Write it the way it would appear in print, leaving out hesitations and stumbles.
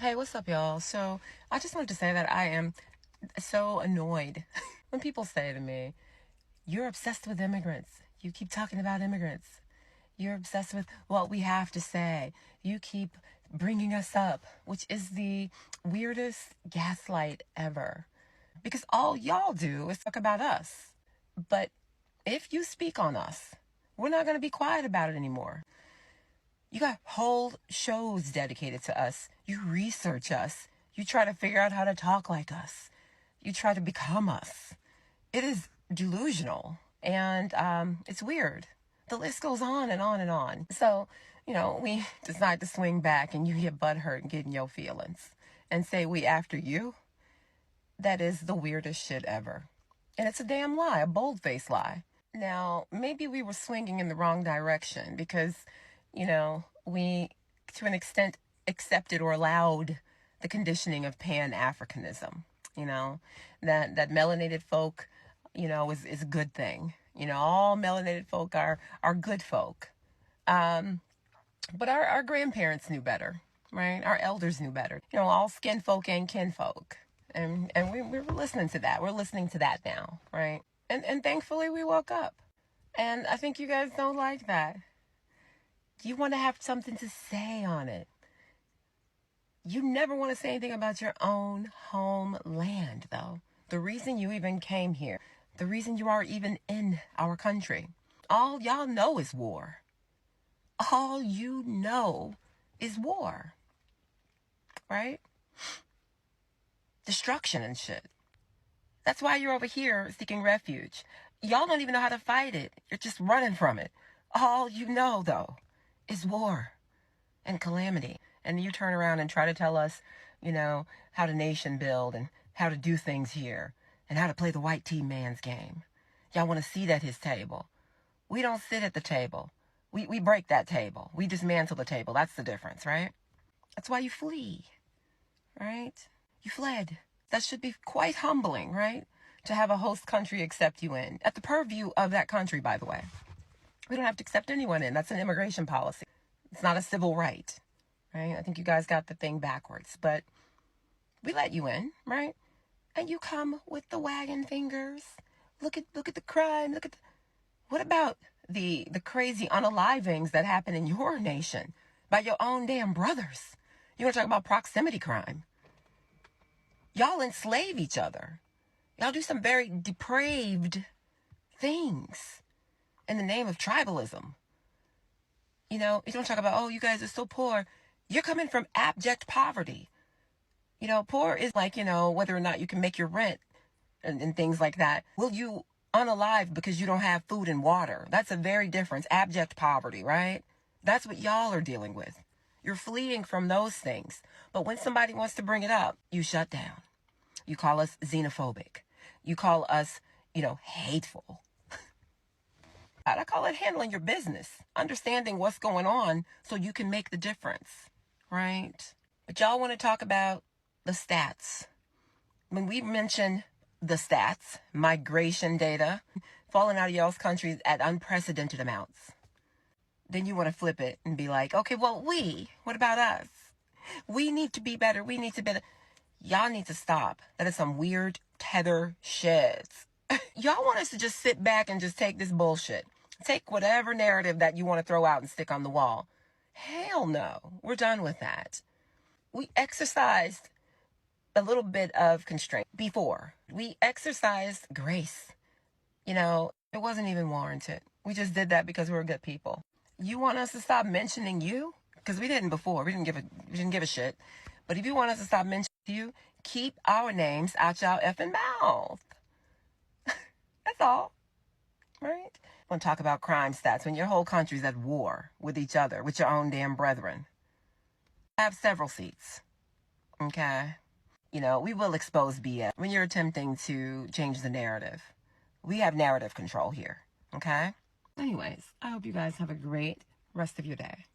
Hey, what's up, y'all? So, I just wanted to say that I am so annoyed when people say to me, "You're obsessed with immigrants. You keep talking about immigrants. You're obsessed with what we have to say. You keep bringing us up," which is the weirdest gaslight ever. Because all y'all do is talk about us. But if you speak on us, we're not going to be quiet about it anymore. You got whole shows dedicated to us. You research us. You try to figure out how to talk like us. You try to become us. It is delusional and it's weird. The list goes on and on and on. So, we decide to swing back and you get butthurt and get in your feelings and say we after you. That is the weirdest shit ever. And it's a damn lie, a bold-faced lie. Now, maybe we were swinging in the wrong direction because, we, to an extent, accepted or allowed the conditioning of Pan-Africanism, that melanated folk, is a good thing. All melanated folk are good folk. But our grandparents knew better, right? Our elders knew better. All skin folk ain't kinfolk. And we're listening to that. We're listening to that now, right? And thankfully we woke up. And I think you guys don't like that. You want to have something to say on it. You never want to say anything about your own homeland, though. The reason you even came here, the reason you are even in our country, all y'all know is war. All you know is war, right? Destruction and shit. That's why you're over here seeking refuge. Y'all don't even know how to fight it. You're just running from it. All you know, though, is war and calamity. And you turn around and try to tell us, how to nation build and how to do things here and how to play the white team man's game. Y'all want to seat at his table. We don't sit at the table. We break that table. We dismantle the table. That's the difference, right? That's why you flee, right? You fled. That should be quite humbling, right? To have a host country accept you in. At the purview of that country, by the way. We don't have to accept anyone in. That's an immigration policy. It's not a civil right, right? I think you guys got the thing backwards. But we let you in, right? And you come with the wagging fingers. Look at the crime. What about the crazy unalivings that happen in your nation by your own damn brothers? You want to talk about proximity crime? Y'all enslave each other. Y'all do some very depraved things in the name of tribalism. You don't talk about, oh, you guys are so poor. You're coming from abject poverty. Poor is like, whether or not you can make your rent and things like that. Will you unalive because you don't have food and water? That's a very different abject poverty, right? That's what y'all are dealing with. You're fleeing from those things. But when somebody wants to bring it up, you shut down. You call us xenophobic. You call us, hateful. I call it handling your business, understanding what's going on so you can make the difference, right? But y'all want to talk about the stats. When we mention the stats, migration data, falling out of y'all's countries at unprecedented amounts, then you want to flip it and be like, okay, well, what about us? We need to be better. We need to be better. Y'all need to stop. That is some weird tether shit. Y'all want us to just sit back and just take this bullshit. Take whatever narrative that you want to throw out and stick on the wall. Hell no. We're done with that. We exercised a little bit of constraint before. We exercised grace. It wasn't even warranted. We just did that because we were good people. You want us to stop mentioning you? Because we didn't before. We didn't give a shit. But if you want us to stop mentioning you, keep our names out y'all effing mouth. That's all. Right? I want to talk about crime stats when your whole country's at war with each other, with your own damn brethren. I have several seats. Okay? We will expose BS when you're attempting to change the narrative. We have narrative control here. Okay? Anyways, I hope you guys have a great rest of your day.